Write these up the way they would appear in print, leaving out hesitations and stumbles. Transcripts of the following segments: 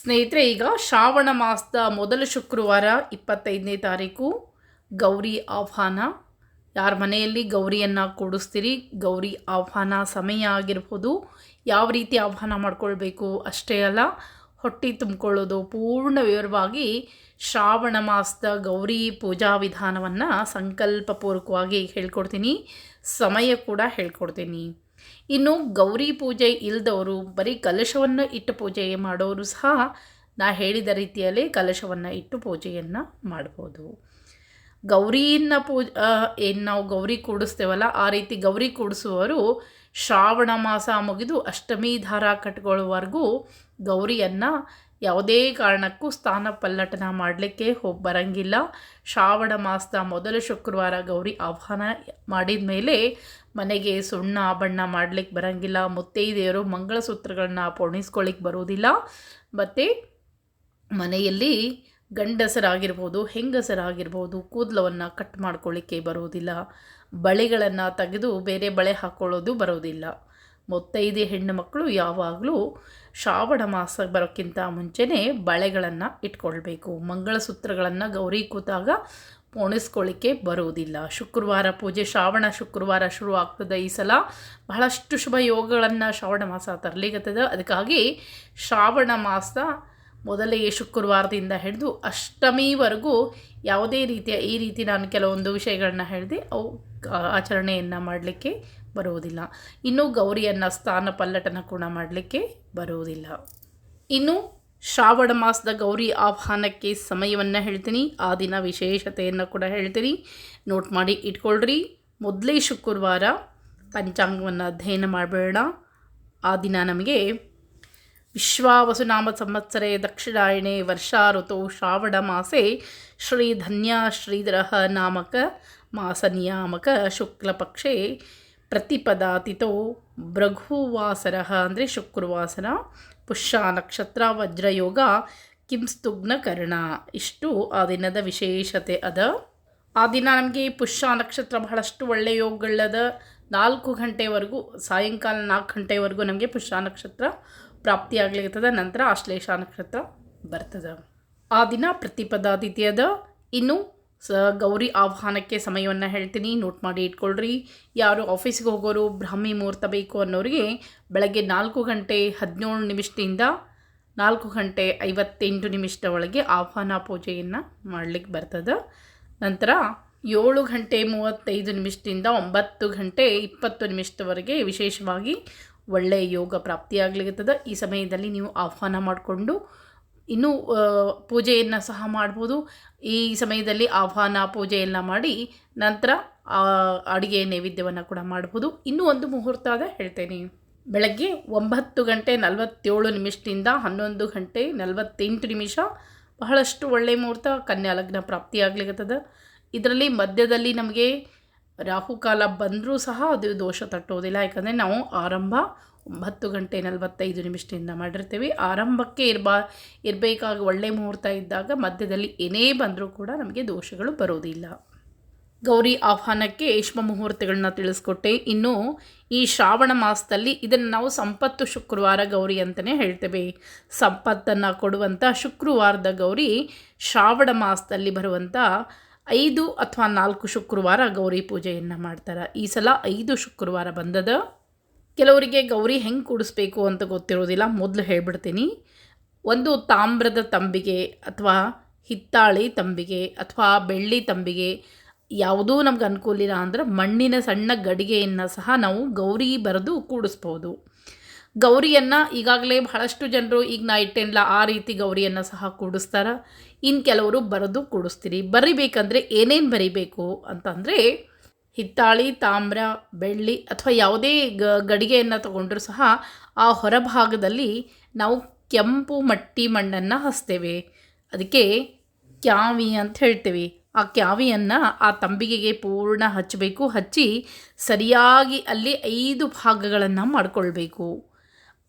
ಸ್ನೇಹಿತರೆ, ಈಗ ಶ್ರಾವಣ ಮಾಸದ ಮೊದಲ ಶುಕ್ರವಾರ 25ನೇ ತಾರೀಕು ಗೌರಿ ಆಹ್ವಾನ. ಯಾರ ಮನೆಯಲ್ಲಿ ಗೌರಿಯನ್ನು ಕೂಡಿಸ್ತೀರಿ, ಗೌರಿ ಆಹ್ವಾನ ಸಮಯ ಆಗಿರ್ಬೋದು, ಯಾವ ರೀತಿ ಆಹ್ವಾನ ಮಾಡ್ಕೊಳ್ಬೇಕು ಅಷ್ಟೇ ಅಲ್ಲ, ಹೊಟ್ಟೆ ತುಂಬಿಕೊಳ್ಳೋದು ಪೂರ್ಣ ವಿವರವಾಗಿ ಶ್ರಾವಣ ಮಾಸದ ಗೌರಿ ಪೂಜಾ ವಿಧಾನವನ್ನು ಸಂಕಲ್ಪಪೂರ್ವಕವಾಗಿ ಹೇಳ್ಕೊಡ್ತೀನಿ. ಸಮಯ ಕೂಡ ಹೇಳ್ಕೊಡ್ತೀನಿ. ಇನ್ನು ಗೌರಿ ಪೂಜೆ ಇಲ್ಲದವರು ಬರೀ ಕಲಶವನ್ನು ಇಟ್ಟು ಪೂಜೆ ಮಾಡೋರು ಸಹ ನಾ ಹೇಳಿದ ರೀತಿಯಲ್ಲಿ ಕಲಶವನ್ನು ಇಟ್ಟು ಪೂಜೆಯನ್ನು ಮಾಡ್ಬೋದು. ಗೌರಿಯನ್ನು ಏನು ನಾವು ಗೌರಿ ಕೂಡಿಸ್ತೇವಲ್ಲ, ಆ ರೀತಿ ಗೌರಿ ಕೂಡಿಸುವವರು ಶ್ರಾವಣ ಮಾಸ ಮುಗಿದು ಅಷ್ಟಮಿ ದಾರ ಕಟ್ಕೊಳ್ಳುವವರೆಗೂ ಗೌರಿಯನ್ನು ಯಾವುದೇ ಕಾರಣಕ್ಕೂ ಸ್ಥಾನ ಪಲ್ಲಟನ ಮಾಡಲಿಕ್ಕೆ ಬರಂಗಿಲ್ಲ. ಶ್ರಾವಣ ಮಾಸದ ಮೊದಲ ಶುಕ್ರವಾರ ಗೌರಿ ಆಹ್ವಾನ ಮಾಡಿದ ಮೇಲೆ ಮನೆಗೆ ಸುಣ್ಣ ಬಣ್ಣ ಮಾಡಲಿಕ್ಕೆ ಬರಂಗಿಲ್ಲ. ಮುತ್ತೈದೆಯರು ಮಂಗಳಸೂತ್ರಗಳನ್ನ ಪೋಣಿಸ್ಕೊಳ್ಳಿಕ್ಕೆ ಬರೋದಿಲ್ಲ. ಮತ್ತು ಮನೆಯಲ್ಲಿ ಗಂಡಸರಾಗಿರ್ಬೋದು ಹೆಂಗಸರಾಗಿರ್ಬೋದು ಕೂದಲವನ್ನು ಕಟ್ ಮಾಡ್ಕೊಳ್ಳಿಕ್ಕೆ ಬರೋದಿಲ್ಲ. ಬಳೆಗಳನ್ನು ತೆಗೆದು ಬೇರೆ ಬಳೆ ಹಾಕ್ಕೊಳ್ಳೋದು ಬರೋದಿಲ್ಲ. ಮುತ್ತೈದೆ ಹೆಣ್ಣು ಮಕ್ಕಳು ಯಾವಾಗಲೂ ಶ್ರಾವಣ ಮಾಸ ಬರೋಕ್ಕಿಂತ ಮುಂಚೆನೇ ಬಳೆಗಳನ್ನು ಇಟ್ಕೊಳ್ಬೇಕು. ಮಂಗಳಸೂತ್ರಗಳನ್ನು ಗೌರಿ ಕೂತಾಗ ಪೋಣಿಸ್ಕೊಳ್ಳಿಕ್ಕೆ ಬರುವುದಿಲ್ಲ. ಶುಕ್ರವಾರ ಪೂಜೆ ಶ್ರಾವಣ ಶುಕ್ರವಾರ ಶುರು ಆಗ್ತದೆ. ಈ ಸಲ ಬಹಳಷ್ಟು ಶುಭ ಯೋಗಗಳನ್ನು ಶ್ರಾವಣ ಮಾಸ ತರಲಿಕ್ಕತ್ತದ. ಅದಕ್ಕಾಗಿ ಶ್ರಾವಣ ಮಾಸ ಮೊದಲೇ ಶುಕ್ರವಾರದಿಂದ ಹಿಡಿದು ಅಷ್ಟಮಿವರೆಗೂ ಯಾವುದೇ ರೀತಿಯ ಈ ರೀತಿ ನಾನು ಕೆಲವೊಂದು ವಿಷಯಗಳನ್ನ ಹೇಳಿದೆ, ಅವು ಆಚರಣೆಯನ್ನು ಮಾಡಲಿಕ್ಕೆ ಬರುವುದಿಲ್ಲ. ಇನ್ನು ಗೌರಿಯನ್ನು ಸ್ಥಾನ ಪಲ್ಲಟನ ಕೂಡ ಮಾಡಲಿಕ್ಕೆ ಬರುವುದಿಲ್ಲ. ಇನ್ನು ಶ್ರಾವಣ ಮಾಸದ ಗೌರಿ ಆಹ್ವಾನಕ್ಕೆ ಸಮಯವನ್ನು ಹೇಳ್ತೀನಿ, ಆ ದಿನ ವಿಶೇಷತೆಯನ್ನು ಕೂಡ ಹೇಳ್ತೀನಿ. ನೋಟ್ ಮಾಡಿ ಇಟ್ಕೊಳ್ರಿ. ಮೊದಲೇ ಶುಕ್ರವಾರ ಪಂಚಾಂಗವನ್ನು ಅಧ್ಯಯನ ಮಾಡಬೇಡ. ಆ ದಿನ ನಮಗೆ ವಿಶ್ವಾವಸುನಾಮ ಸಂವತ್ಸರೆ ದಕ್ಷಿಣಾಯಣೆ ವರ್ಷಾ ಋತು ಶ್ರಾವಣ ಮಾಸೆ ಶ್ರೀಧನ್ಯ ಶ್ರೀಧರಃ ನಾಮಕ ಮಾಸ ನಿಯಾಮಕ ಶುಕ್ಲಪಕ್ಷೆ ಪ್ರತಿಪದಾತಿಥೋ ಭೃಗುವಾಸರ ಅಂದರೆ ಶುಕ್ರವಾಸರ ಪುಷ್ಯ ನಕ್ಷತ್ರ ವಜ್ರಯೋಗ ಕಿಂಸ್ತುಗ್ನ ಕರ್ಣ. ಇಷ್ಟು ಆ ದಿನದ ವಿಶೇಷತೆ ಅದ. ಆ ದಿನ ನಮಗೆ ಪುಷ್ಯ ನಕ್ಷತ್ರ ಬಹಳಷ್ಟು ಒಳ್ಳೆಯ ಯೋಗಗಳದ. 4 ಗಂಟೆವರೆಗೂ ಸಾಯಂಕಾಲ 4 ಗಂಟೆವರೆಗೂ ನಮಗೆ ಪುಷ್ಯ ನಕ್ಷತ್ರ ಪ್ರಾಪ್ತಿಯಾಗ್ಲಿರ್ತದೆ. ನಂತರ ಆಶ್ಲೇಷ ನಕ್ಷತ್ರ ಬರ್ತದೆ. ಆ ದಿನ ಪ್ರತಿಪದಾತಿಥಿ ಅದ. ಇನ್ನು ಗೌರಿ ಆಹ್ವಾನಕ್ಕೆ ಸಮಯವನ್ನು ಹೇಳ್ತೀನಿ, ನೋಟ್ ಮಾಡಿ ಇಟ್ಕೊಳ್ರಿ. ಯಾರು ಆಫೀಸ್ಗೆ ಹೋಗೋರು ಬ್ರಾಹ್ಮಿ ಮುಹೂರ್ತ ಬೇಕು ಅನ್ನೋರಿಗೆ ಬೆಳಗ್ಗೆ 4 ಗಂಟೆ 17 ನಿಮಿಷದಿಂದ 4 ಗಂಟೆ 58 ನಿಮಿಷದ ಒಳಗೆ ಆಹ್ವಾನ ಪೂಜೆಯನ್ನು ಮಾಡಲಿಕ್ಕೆ ಬರ್ತದೆ. ನಂತರ 7 ಗಂಟೆ 35 ನಿಮಿಷದಿಂದ 9 ಗಂಟೆ 20 ನಿಮಿಷದವರೆಗೆ ವಿಶೇಷವಾಗಿ ಒಳ್ಳೆಯ ಯೋಗ ಪ್ರಾಪ್ತಿಯಾಗಲಿರ್ತದೆ. ಈ ಸಮಯದಲ್ಲಿ ನೀವು ಆಹ್ವಾನ ಮಾಡಿಕೊಂಡು ಇನ್ನೂ ಪೂಜೆಯನ್ನು ಸಹ ಮಾಡ್ಬೋದು. ಈ ಸಮಯದಲ್ಲಿ ಆಹ್ವಾನ ಪೂಜೆಯೆಲ್ಲ ಮಾಡಿ ನಂತರ ಅಡುಗೆ ನೈವೇದ್ಯವನ್ನು ಕೂಡ ಮಾಡ್ಬೋದು. ಇನ್ನೂ ಒಂದು ಮುಹೂರ್ತ ಅದ ಹೇಳ್ತೇನೆ. ಬೆಳಗ್ಗೆ 9 ಗಂಟೆ 47 ನಿಮಿಷದಿಂದ 11 ಗಂಟೆ 48 ನಿಮಿಷ ಬಹಳಷ್ಟು ಒಳ್ಳೆಯ ಮುಹೂರ್ತ, ಕನ್ಯಾ ಲಗ್ನ ಪ್ರಾಪ್ತಿಯಾಗ್ಲಿಕ್ಕತ್ತದ. ಇದರಲ್ಲಿ ಮಧ್ಯದಲ್ಲಿ ನಮಗೆ ರಾಹುಕಾಲ ಬಂದರೂ ಸಹ ಅದು ದೋಷ ತಟ್ಟೋದಿಲ್ಲ. ಯಾಕಂದರೆ ನಾವು ಆರಂಭ 9 ಗಂಟೆ 45 ನಿಮಿಷದಿಂದ ಮಾಡಿರ್ತೀವಿ. ಆರಂಭಕ್ಕೆ ಇರಬೇಕಾಗಿ ಒಳ್ಳೆಯ ಮುಹೂರ್ತ ಇದ್ದಾಗ ಮಧ್ಯದಲ್ಲಿ ಏನೇ ಬಂದರೂ ಕೂಡ ನಮಗೆ ದೋಷಗಳು ಬರೋದಿಲ್ಲ. ಗೌರಿ ಆಹ್ವಾನಕ್ಕೆ ಶುಭ ಮುಹೂರ್ತಗಳನ್ನ ತಿಳಿಸ್ಕೊಟ್ಟೆ. ಇನ್ನು ಈ ಶ್ರಾವಣ ಮಾಸದಲ್ಲಿ ಇದನ್ನು ನಾವು ಸಂಪತ್ತು ಶುಕ್ರವಾರ ಗೌರಿ ಅಂತಲೇ ಹೇಳ್ತೇವೆ. ಸಂಪತ್ತನ್ನು ಕೊಡುವಂಥ ಶುಕ್ರವಾರದ ಗೌರಿ ಶ್ರಾವಣ ಮಾಸದಲ್ಲಿ ಬರುವಂಥ 5 ಅಥವಾ 4 ಶುಕ್ರವಾರ ಗೌರಿ ಪೂಜೆಯನ್ನು ಮಾಡ್ತಾರೆ. ಈ ಸಲ 5 ಶುಕ್ರವಾರ ಬಂದದ. ಕೆಲವರಿಗೆ ಗೌರಿ ಹೆಂಗೆ ಕೂಡಿಸ್ಬೇಕು ಅಂತ ಗೊತ್ತಿರೋದಿಲ್ಲ. ಮೊದಲು ಹೇಳ್ಬಿಡ್ತೀನಿ. ಒಂದು ತಾಮ್ರದ ತಂಬಿಗೆ ಅಥವಾ ಹಿತ್ತಾಳಿ ತಂಬಿಗೆ ಅಥವಾ ಬೆಳ್ಳಿ ತಂಬಿಗೆ ಯಾವುದೂ ನಮ್ಗೆ ಅನುಕೂಲ ಇಲ್ಲ ಅಂದರೆ ಮಣ್ಣಿನ ಸಣ್ಣ ಗಡಿಗೆಯನ್ನು ಸಹ ನಾವು ಗೌರಿ ಬರೆದು ಕೂಡಿಸ್ಬೋದು. ಗೌರಿಯನ್ನು ಈಗಾಗಲೇ ಬಹಳಷ್ಟು ಜನರು ಈಗ ನಾ ಇಟ್ಟೇನಿಲ್ಲ ಆ ರೀತಿ ಗೌರಿಯನ್ನು ಸಹ ಕೂಡಿಸ್ತಾರೆ. ಇನ್ನು ಕೆಲವರು ಬರೆದು ಕೂಡಿಸ್ತೀರಿ. ಬರಿಬೇಕಂದ್ರೆ ಏನೇನು ಬರಿಬೇಕು ಅಂತಂದರೆ ಹಿತ್ತಾಳಿ, ತಾಮ್ರ, ಬೆಳ್ಳಿ ಅಥವಾ ಯಾವುದೇ ಗಡಿಗೆಯನ್ನು ತಗೊಂಡ್ರೂ ಸಹ ಆ ಹೊರಭಾಗದಲ್ಲಿ ನಾವು ಕೆಂಪು ಮಟ್ಟಿ ಮಣ್ಣನ್ನು ಹಚ್ತೇವೆ. ಅದಕ್ಕೆ ಕ್ಯಾವಿ ಅಂತ ಹೇಳ್ತೇವೆ. ಆ ಕ್ಯಾವಿಯನ್ನು ಆ ತಂಬಿಗೆಗೆ ಪೂರ್ಣ ಹಚ್ಚಬೇಕು. ಹಚ್ಚಿ ಸರಿಯಾಗಿ ಅಲ್ಲಿ 5 ಭಾಗಗಳನ್ನು ಮಾಡಿಕೊಳ್ಬೇಕು.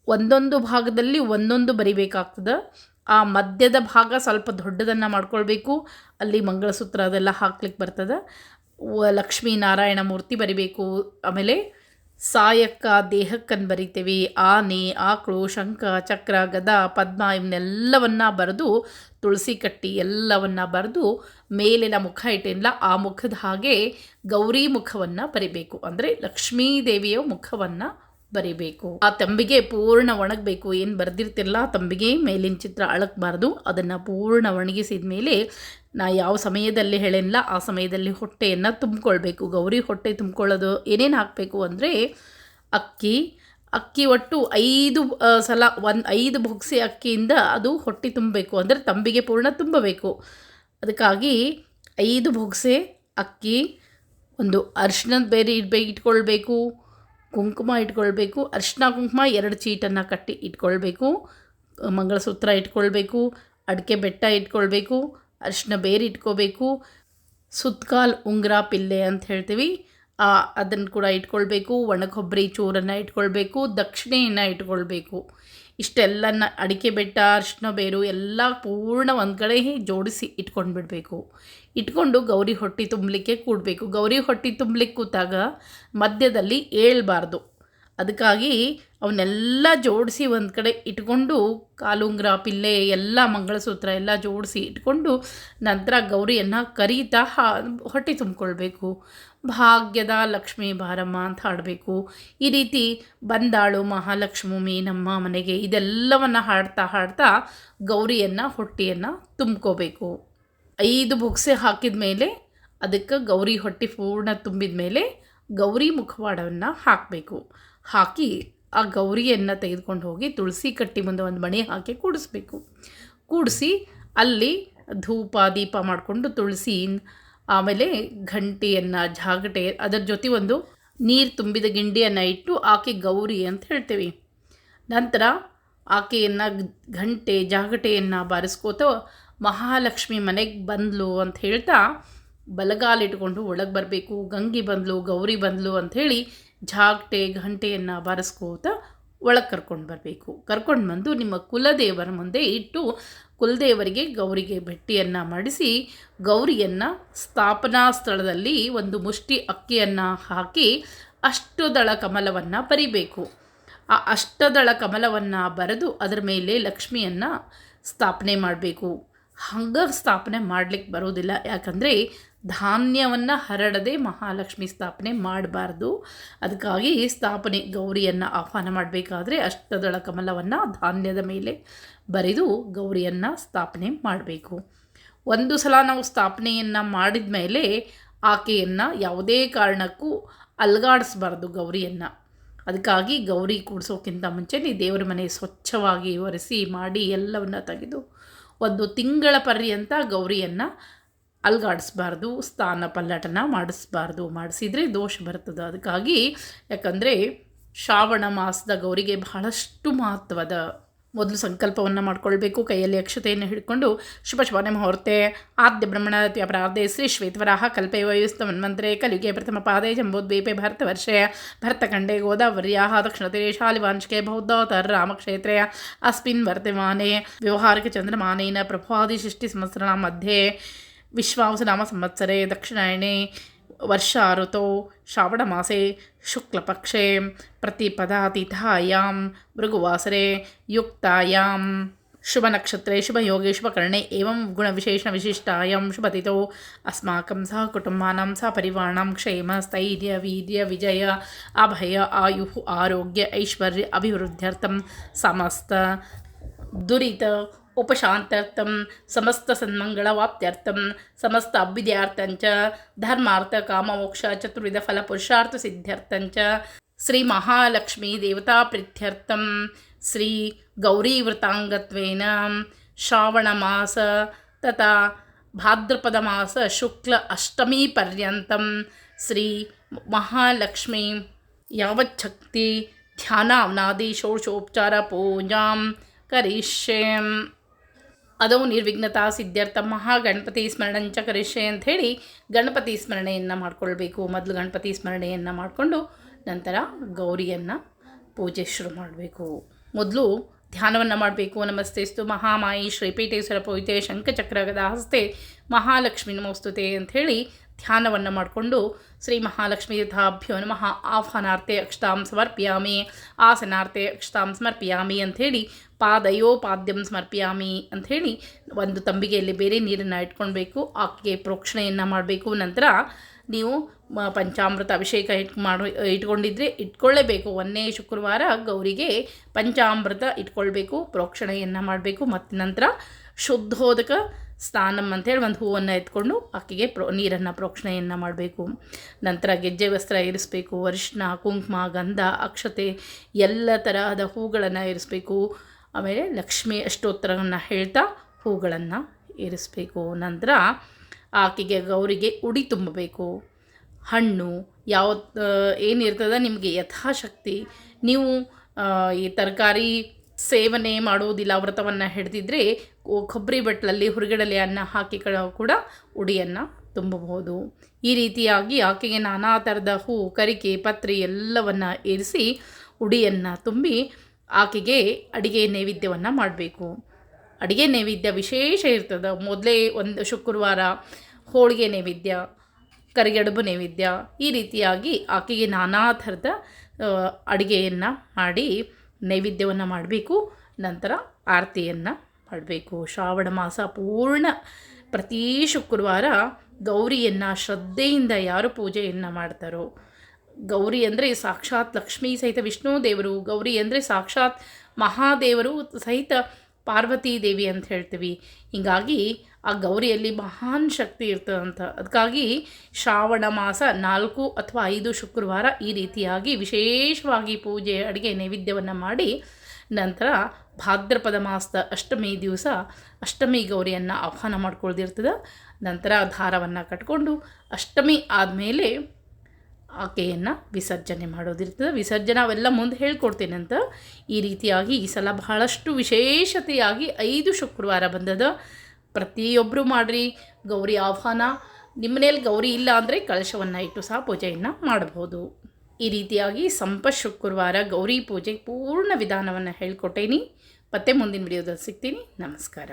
ಒಂದೊಂದು ಭಾಗದಲ್ಲಿ ಒಂದೊಂದು ಬರಿಬೇಕಾಗ್ತದೆ. ಆ ಮಧ್ಯದ ಭಾಗ ಸ್ವಲ್ಪ ದೊಡ್ಡದನ್ನು ಮಾಡ್ಕೊಳ್ಬೇಕು. ಅಲ್ಲಿ ಮಂಗಳಸೂತ್ರ ಅದೆಲ್ಲ ಹಾಕ್ಲಿಕ್ಕೆ ಬರ್ತದೆ. ಲಕ್ಷ್ಮೀ ನಾರಾಯಣ ಮೂರ್ತಿ ಬರಿಬೇಕು. ಆಮೇಲೆ ಸಾಯಕ್ಕ ದೇಹಕ್ಕನ್ನು ಬರಿತೀವಿ. ಆನೆ, ಆಕಳು, ಶಂಖ, ಚಕ್ರ, ಗದ, ಪದ್ಮ ಇವನ್ನೆಲ್ಲವನ್ನು ಬರೆದು ತುಳಸಿ ಕಟ್ಟಿ ಎಲ್ಲವನ್ನು ಬರೆದು ಮೇಲಿನ ಮುಖ ಇಟ್ಟಿಲ್ಲ ಆ ಮುಖದ ಹಾಗೆ ಗೌರಿ ಮುಖವನ್ನು ಬರಿಬೇಕು. ಅಂದರೆ ಲಕ್ಷ್ಮೀ ದೇವಿಯ ಮುಖವನ್ನು ಬರಿಬೇಕು. ಆ ತಂಬಿಗೆ ಪೂರ್ಣ ಒಣಗಬೇಕು. ಏನು ಬರೆದಿರ್ತಿರಲ್ಲ ಆ ತಂಬಿಗೆ ಮೇಲಿನ ಚಿತ್ರ ಅಳಕಬಾರ್ದು. ಅದನ್ನು ಪೂರ್ಣ ಒಣಗಿಸಿದ ಮೇಲೆ ನಾ ಯಾವ ಸಮಯದಲ್ಲಿ ಹೇಳೇನಿಲ್ಲ ಆ ಸಮಯದಲ್ಲಿ ಹೊಟ್ಟೆಯನ್ನು ತುಂಬಿಕೊಳ್ಬೇಕು. ಗೌರಿ ಹೊಟ್ಟೆ ತುಂಬಿಕೊಳ್ಳೋದು ಏನೇನು ಹಾಕಬೇಕು ಅಂದರೆ ಅಕ್ಕಿ ಒಟ್ಟು 5 ಸಲ 5 ಬೊಗಸೆ ಅಕ್ಕಿಯಿಂದ ಅದು ಹೊಟ್ಟೆ ತುಂಬಬೇಕು. ಅಂದರೆ ತಂಬಿಗೆ ಪೂರ್ಣ ತುಂಬಬೇಕು. ಅದಕ್ಕಾಗಿ 5 ಬೊಗಸೆ ಅಕ್ಕಿ, ಒಂದು ಅರಿಶಿಣದ ಬೇರೆ ಇಟ್ಕೊಳ್ಬೇಕು, ಕುಂಕುಮ ಇಟ್ಕೊಳ್ಬೇಕು, ಅರಿಶಿನ ಕುಂಕುಮ 2 ಚೀಟನ್ನು ಕಟ್ಟಿ ಇಟ್ಕೊಳ್ಬೇಕು, ಮಂಗಳಸೂತ್ರ ಇಟ್ಕೊಳ್ಬೇಕು, ಅಡಿಕೆ ಬೆಟ್ಟ ಇಟ್ಕೊಳ್ಬೇಕು, ಅರಿಶಿನ ಬೇರೆ ಇಟ್ಕೋಬೇಕು, ಸುತ್ತಕಾಲು ಉಂಗುರ ಪಿಲ್ಲೆ ಅಂತ ಹೇಳ್ತೀವಿ ಅದನ್ನು ಕೂಡ ಇಟ್ಕೊಳ್ಬೇಕು, ಒಣ ಕೊಬ್ಬರಿ ಚೂರನ್ನು ಇಟ್ಕೊಳ್ಬೇಕು, ದಕ್ಷಿಣೆಯನ್ನು ಇಟ್ಕೊಳ್ಬೇಕು. ಇಷ್ಟೆಲ್ಲನ ಅಡಿಕೆ ಬೆಟ್ಟ ಅರಿಶಿನ ಬೇರು ಎಲ್ಲ ಪೂರ್ಣ ಒಂದು ಕಡೆ ಜೋಡಿಸಿ ಇಟ್ಕೊಂಡು ಬಿಡಬೇಕು. ಇಟ್ಕೊಂಡು ಗೌರಿ ಹೊಟ್ಟೆ ತುಂಬಲಿಕ್ಕೆ ಕೂಡಬೇಕು. ಗೌರಿ ಹೊಟ್ಟೆ ತುಂಬಲಿಕ್ಕೆ ಕೂತಾಗ ಮಧ್ಯದಲ್ಲಿ ಏಳಬಾರ್ದು. ಅದಕ್ಕಾಗಿ ಅವನ್ನೆಲ್ಲ ಜೋಡಿಸಿ ಒಂದು ಕಡೆ ಇಟ್ಕೊಂಡು ಕಾಲುಂಗ್ರ ಪಿಲ್ಲೆ ಎಲ್ಲ ಮಂಗಳಸೂತ್ರ ಎಲ್ಲ ಜೋಡಿಸಿ ಇಟ್ಕೊಂಡು ನಂತರ ಗೌರಿಯನ್ನು ಕರೀತಾ ಹೊಟ್ಟೆ ತುಂಬಿಕೊಳ್ಬೇಕು. ಭಾಗ್ಯದ ಲಕ್ಷ್ಮೀ ಬಾರಮ್ಮ ಅಂತ ಹಾಡಬೇಕು. ಈ ರೀತಿ ಬಂದಾಳು ಮಹಾಲಕ್ಷ್ಮಿ ನಮ್ಮ ಮನೆಗೆ ಇದೆಲ್ಲವನ್ನು ಹಾಡ್ತಾ ಗೌರಿಯನ್ನು ಹೊಟ್ಟೆಯನ್ನು ತುಂಬ್ಕೋಬೇಕು. 5 ಬೊಗಸೆ ಹಾಕಿದ ಮೇಲೆ ಅದಕ್ಕೆ ಗೌರಿ ಹೊಟ್ಟೆ ಪೂರ್ಣ ತುಂಬಿದ ಮೇಲೆ ಗೌರಿ ಮುಖವಾಡವನ್ನು ಹಾಕಬೇಕು. ಹಾಕಿ ಆ ಗೌರಿಯನ್ನು ತೆಗೆದುಕೊಂಡು ಹೋಗಿ ತುಳಸಿ ಕಟ್ಟಿ ಮುಂದೆ ಒಂದು ಮಣೆ ಹಾಕಿ ಕೂಡಿಸಿ ಅಲ್ಲಿ ಧೂಪ ದೀಪ ಮಾಡಿಕೊಂಡು ತುಳಸಿ ಆಮೇಲೆ ಘಂಟೆಯನ್ನು ಜಾಗಟೆ ಅದರ ಜೊತೆ ಒಂದು ನೀರು ತುಂಬಿದ ಗಿಂಡಿಯನ್ನು ಇಟ್ಟು ಆಕೆ ಗೌರಿ ಅಂತ ಹೇಳ್ತೀವಿ. ನಂತರ ಆಕೆಯನ್ನು ಘಂಟೆ ಜಾಗಟೆಯನ್ನು ಬಾರಿಸ್ಕೋತ ಮಹಾಲಕ್ಷ್ಮಿ ಮನೆಗೆ ಬಂದ್ಲು ಅಂತ ಹೇಳ್ತಾ ಬಲಗಾಲಿಟ್ಕೊಂಡು ಒಳಗೆ ಬರಬೇಕು. ಗಂಗಿ ಬಂದ್ಲು, ಗೌರಿ ಬಂದ್ಲು ಅಂಥೇಳಿ ಜಾಗಟೆ ಘಂಟೆಯನ್ನು ಬಾರಿಸ್ಕೋತ ಒಳಗೆ ಕರ್ಕೊಂಡು ಬರಬೇಕು. ಕರ್ಕೊಂಡು ಬಂದು ನಿಮ್ಮ ಕುಲದೇವರ ಮುಂದೆ ಇಟ್ಟು ಕುಲದೇವರಿಗೆ ಗೌರಿಗೆ ಭೆಟ್ಟಿಯನ್ನು ಮಾಡಿಸಿ ಗೌರಿಯನ್ನು ಸ್ಥಾಪನಾ ಸ್ಥಳದಲ್ಲಿ ಒಂದು ಮುಷ್ಟಿ ಅಕ್ಕಿಯನ್ನು ಹಾಕಿ ಅಷ್ಟದಳ ಕಮಲವನ್ನು ಬರಿಬೇಕು. ಆ ಅಷ್ಟದಳ ಕಮಲವನ್ನು ಬರೆದು ಅದರ ಮೇಲೆ ಲಕ್ಷ್ಮಿಯನ್ನು ಸ್ಥಾಪನೆ ಮಾಡಬೇಕು. ಹಂಗೆ ಸ್ಥಾಪನೆ ಮಾಡಲಿಕ್ಕೆ ಬರೋದಿಲ್ಲ. ಯಾಕಂದರೆ ಧಾನ್ಯವನ್ನು ಹರಡದೆ ಮಹಾಲಕ್ಷ್ಮಿ ಸ್ಥಾಪನೆ ಮಾಡಬಾರ್ದು. ಅದಕ್ಕಾಗಿ ಸ್ಥಾಪನೆ ಗೌರಿಯನ್ನು ಆಹ್ವಾನ ಮಾಡಬೇಕಾದ್ರೆ ಅಷ್ಟದಳ ಕಮಲವನ್ನು ಧಾನ್ಯದ ಮೇಲೆ ಬರೆದು ಗೌರಿಯನ್ನು ಸ್ಥಾಪನೆ ಮಾಡಬೇಕು. ಒಂದು ಸಲ ನಾವು ಸ್ಥಾಪನೆಯನ್ನು ಮಾಡಿದ ಮೇಲೆ ಆಕೆಯನ್ನು ಯಾವುದೇ ಕಾರಣಕ್ಕೂ ಅಲ್ಗಾಡಿಸ್ಬಾರ್ದು ಗೌರಿಯನ್ನು. ಅದಕ್ಕಾಗಿ ಗೌರಿ ಕೂಡಿಸೋಕ್ಕಿಂತ ಮುಂಚೆ ದೇವರ ಮನೆ ಸ್ವಚ್ಛವಾಗಿ ಒರೆಸಿ ಮಾಡಿ ಎಲ್ಲವನ್ನು ತೆಗೆದು 1 ತಿಂಗಳ ಪರ್ಯಂತ ಗೌರಿಯನ್ನು ಅಲ್ಗಾಡಿಸ್ಬಾರ್ದು, ಸ್ಥಾನ ಪಲ್ಲಟನ ಮಾಡಿಸಿದರೆ ದೋಷ ಬರ್ತದೆ. ಅದಕ್ಕಾಗಿ ಯಾಕಂದರೆ ಶ್ರಾವಣ ಮಾಸದ ಗೌರಿಗೆ ಬಹಳಷ್ಟು ಮಹತ್ವದ. ಮೊದಲು ಸಂಕಲ್ಪವನ್ನು ಮಾಡ್ಕೊಳ್ಬೇಕು. ಕೈಯಲ್ಲಿ ಅಕ್ಷತೆಯನ್ನು ಹಿಡ್ಕೊಂಡು ಶುಭ ಮುಹೂರ್ತೆ ಆದ್ಯ ಬ್ರಹ್ಮಣತ್ಯ ಪ್ರಾರ್ಧೆ ಶ್ರೀ ಶ್ವೇತವರಾಹ ಕಲ್ಪೆ ವಯುಸ್ತಮನ್ವಂತರೆ ಕಲಿಯುಗೆ ಪ್ರಥಮ ಪಾದೆ ಜಂಬೋದ್ವೀಪೆ ಭರತವರ್ಷೆ ಭರತಖಂಡೆ ಗೋದಾವರ್ಯಾಃ ದಕ್ಷಿಣತೀರೆ ಶಾಲಿವಾಂಶಿಕೆ ಬೌದ್ಧೋತ್ತರ ರಾಮಕ್ಷೇತ್ರೆ ಅಸ್ಮಿನ್ ವರ್ತಮಾನೆ ವ್ಯವಹಾರಿಕ ಚಂದ್ರಮಾನೇನ ಪ್ರಭಾದಿಷಷ್ಟಿ ಸಂವತ್ಸರ ಮಧ್ಯೆ ವಿಶ್ವಾವಸುನಾಮ ಸಂವತ್ಸರೆ ದಕ್ಷಿಣಾಯಣೆ ವರ್ಷಾ ಋತೌ ಶ್ರಾವಣಮಾಸೆ ಶುಕ್ಲಪಕ್ಷೆ ಪ್ರತಿಪದಾತಿಥಾಯಾಂ ಭೃಗುವಾಸರೆ ಯುಕ್ತಾಯಾಂ ಶುಭನಕ್ಷತ್ರೆ ಶುಭಯೋगे शुभकर्णे एवं गुणविशेषविशिष्टायां शुभतिथौ अस्माकं सह कुटुम्बानां सह परिवाराणां क्षेम स्थैर्य वीर्य विजय अभय आयुः आरोग्य ऐश्वर्य अभिवृद्ध्यर्थं समस्त दुरित उपशांत्यर्थं समस्त सन्मंगलवाप्त्यर्थं समस्त अभ्युदयार्थंच धर्मार्थ काममोक्ष चतुर्विध फल पुरुषार्थ सिद्ध्यर्थंच श्री महालक्ष्मी देवता प्रीत्यर्थं श्री गौरी व्रतांगत्वेन श्रावण मास तथा भाद्रपद मास शुक्ल अष्टमी पर्यंतं श्री महालक्ष्मी यावच्छक्ति ध्यानावनादि षोडशोपचार पूजां करिष्ये ಅದು ನಿರ್ವಿಘ್ನತಾ ಸಿದ್ಧಾರ್ಥ ಮಹಾಗಣಪತಿ ಸ್ಮರಣಂಚ ಕರಿಷ್ಯೆ ಅಂಥೇಳಿ ಗಣಪತಿ ಸ್ಮರಣೆಯನ್ನು ಮಾಡ್ಕೊಳ್ಬೇಕು. ಮೊದಲು ಗಣಪತಿ ಸ್ಮರಣೆಯನ್ನು ಮಾಡಿಕೊಂಡು ನಂತರ ಗೌರಿಯನ್ನು ಪೂಜೆ ಶುರು ಮಾಡಬೇಕು. ಮೊದಲು ಧ್ಯಾನವನ್ನು ಮಾಡಬೇಕು. ನಮಸ್ತೆಸ್ತು ಮಹಾಮಾಯಿ ಶ್ರೀಪೀಠೇಶ್ವರ ಪೂಜಿತೆ ಶಂಖಚಕ್ರ ಗದಾಹಸ್ತೆ ಮಹಾಲಕ್ಷ್ಮಿ ನಮೋಸ್ತುತೆ ಅಂಥೇಳಿ ಧ್ಯಾನವನ್ನು ಮಾಡಿಕೊಂಡು ಶ್ರೀ ಮಹಾಲಕ್ಷ್ಮೀ ಯಥಾಭ್ಯೋ ನಮಃ ಆಹ್ವಾನಾರ್ಥೆ ಅಕ್ಷತಾಂ ಸಮರ್ಪ್ಯಾಮಿ, ಆಸನಾರ್ಥೆ ಅಕ್ಷತಾಂ ಸಮರ್ಪ್ಯಾಮಿ ಅಂಥೇಳಿ, ಪಾದಯೋಪಾದ್ಯಂ ಸಮರ್ಪ್ಯಾಮಿ ಅಂಥೇಳಿ ಒಂದು ತಂಬಿಗೆಯಲ್ಲಿ ಬೇರೆ ನೀರನ್ನು ಇಟ್ಕೊಳ್ಬೇಕು. ಆಕೆಗೆ ಪ್ರೋಕ್ಷಣೆಯನ್ನು ಮಾಡಬೇಕು. ನಂತರ ನೀವು ಪಂಚಾಮೃತ ಅಭಿಷೇಕ ಇಟ್ಕೊಂಡಿದ್ರೆ ಇಟ್ಕೊಳ್ಳೇಬೇಕು. ಒಂದೇ ಶುಕ್ರವಾರ ಗೌರಿಗೆ ಪಂಚಾಮೃತ ಇಟ್ಕೊಳ್ಬೇಕು, ಪ್ರೋಕ್ಷಣೆಯನ್ನು ಮಾಡಬೇಕು. ಮತ್ತು ನಂತರ ಶುದ್ಧೋದಕ ಸ್ನಾನಂ ಅಂಥೇಳಿ ಒಂದು ಹೂವನ್ನು ಎತ್ಕೊಂಡು ಆಕೆಗೆ ನೀರನ್ನು ಪ್ರೋಕ್ಷಣೆಯನ್ನು ಮಾಡಬೇಕು. ನಂತರ ಗೆಜ್ಜೆ ವಸ್ತ್ರ ಇರಿಸಬೇಕು. ಅರಿಶಿನ, ಕುಂಕುಮ, ಗಂಧ, ಅಕ್ಷತೆ ಎಲ್ಲ ತರಹದ ಹೂಗಳನ್ನು ಇರಿಸಬೇಕು. ಆಮೇಲೆ ಲಕ್ಷ್ಮೀ ಅಷ್ಟೋತ್ತರವನ್ನು ಹೇಳ್ತಾ ಹೂಗಳನ್ನು ಇರಿಸಬೇಕು. ನಂತರ ಆಕೆಗೆ ಗೌರಿಗೆ ಉಡಿ ತುಂಬಬೇಕು. ಹಣ್ಣು ಯಾವ ಏನಿರ್ತದೆ ನಿಮಗೆ ಯಥಾಶಕ್ತಿ. ನೀವು ಈ ತರಕಾರಿ ಸೇವನೆ ಮಾಡುವುದಿಲ್ಲ, ವ್ರತವನ್ನು ಹಿಡಿದಿದ್ರೆ ಕೊಬ್ಬರಿ ಬಟ್ಲಲ್ಲಿ ಹುರುಗಡಲೆ ಅನ್ನ ಹಾಕಿ ಕೂಡ ಉಡಿಯನ್ನು ತುಂಬಬಹುದು. ಈ ರೀತಿಯಾಗಿ ಆಕೆಗೆ ನಾನಾ ಥರದ ಹೂ, ಕರಿಕೆ, ಪತ್ರಿ ಎಲ್ಲವನ್ನು ಇರಿಸಿ ಉಡಿಯನ್ನು ತುಂಬಿ ಆಕೆಗೆ ಅಡಿಗೆ ನೈವೇದ್ಯವನ್ನು ಮಾಡಬೇಕು. ಅಡಿಗೆ ನೈವೇದ್ಯ ವಿಶೇಷ ಇರ್ತದೆ. ಮೊದಲೇ ಒಂದು ಶುಕ್ರವಾರ ಹೋಳಿಗೆ ನೈವೇದ್ಯ, ಕರಿಗಡುಬು ನೈವೇದ್ಯ, ಈ ರೀತಿಯಾಗಿ ಆಕೆಗೆ ನಾನಾ ಥರದ ಅಡುಗೆಯನ್ನು ಮಾಡಿ ನೈವೇದ್ಯವನ್ನು ಮಾಡಬೇಕು. ನಂತರ ಆರತಿಯನ್ನು ಮಾಡಬೇಕು. ಶ್ರಾವಣ ಮಾಸ ಪೂರ್ಣ ಪ್ರತಿ ಶುಕ್ರವಾರ ಗೌರಿಯನ್ನು ಶ್ರದ್ಧೆಯಿಂದ ಯಾರು ಪೂಜೆಯನ್ನು ಮಾಡ್ತಾರೋ, ಗೌರಿ ಅಂದರೆ ಸಾಕ್ಷಾತ್ ಲಕ್ಷ್ಮೀ ಸಹಿತ ವಿಷ್ಣು ದೇವರು, ಗೌರಿ ಅಂದರೆ ಸಾಕ್ಷಾತ್ ಮಹಾದೇವರು ಸಹಿತ ಪಾರ್ವತೀ ದೇವಿ ಅಂತ ಹೇಳ್ತೀವಿ. ಹೀಗಾಗಿ ಆ ಗೌರಿಯಲ್ಲಿ ಮಹಾನ್ ಶಕ್ತಿ ಇರ್ತದಂತ. ಅದಕ್ಕಾಗಿ ಶ್ರಾವಣ ಮಾಸ 4 ಅಥವಾ 5 ಶುಕ್ರವಾರ ಈ ರೀತಿಯಾಗಿ ವಿಶೇಷವಾಗಿ ಪೂಜೆ, ಅಡುಗೆ ನೈವೇದ್ಯವನ್ನು ಮಾಡಿ ನಂತರ ಭಾದ್ರಪದ ಮಾಸದ ಅಷ್ಟಮಿ ದಿವಸ ಅಷ್ಟಮಿ ಗೌರಿಯನ್ನು ಆಹ್ವಾನ ಮಾಡ್ಕೊಳ್ದಿರ್ತದೆ. ನಂತರ ದಾರವನ್ನು ಕಟ್ಕೊಂಡು ಅಷ್ಟಮಿ ಆದಮೇಲೆ ಆಕೆಯನ್ನು ವಿಸರ್ಜನೆ ಮಾಡೋದಿರ್ತದೆ. ವಿಸರ್ಜನೆ ಅವೆಲ್ಲ ಮುಂದೆ ಹೇಳ್ಕೊಡ್ತೇನೆ ಅಂತ. ಈ ರೀತಿಯಾಗಿ ಈ ಸಲ ಬಹಳಷ್ಟು ವಿಶೇಷತೆಯಾಗಿ 5 ಶುಕ್ರವಾರ ಬಂದದ. ಪ್ರತಿಯೊಬ್ಬರು ಮಾಡಿರಿ ಗೌರಿ ಆಹ್ವಾನ. ನಿಮ್ಮ ಮನೇಲಿ ಗೌರಿ ಇಲ್ಲ ಅಂದರೆ ಕಳಶವನ್ನು ಇಟ್ಟು ಸಹ ಪೂಜೆಯನ್ನು ಮಾಡಬಹುದು. ಈ ರೀತಿಯಾಗಿ ಶುಕ್ರವಾರ ಗೌರಿ ಪೂಜೆ ಪೂರ್ಣ ವಿಧಾನವನ್ನು ಹೇಳ್ಕೊಟ್ಟೇನಿ. ಮತ್ತೆ ಮುಂದಿನ ವಿಡಿಯೋದಲ್ಲಿ ಸಿಗ್ತೀನಿ. ನಮಸ್ಕಾರ.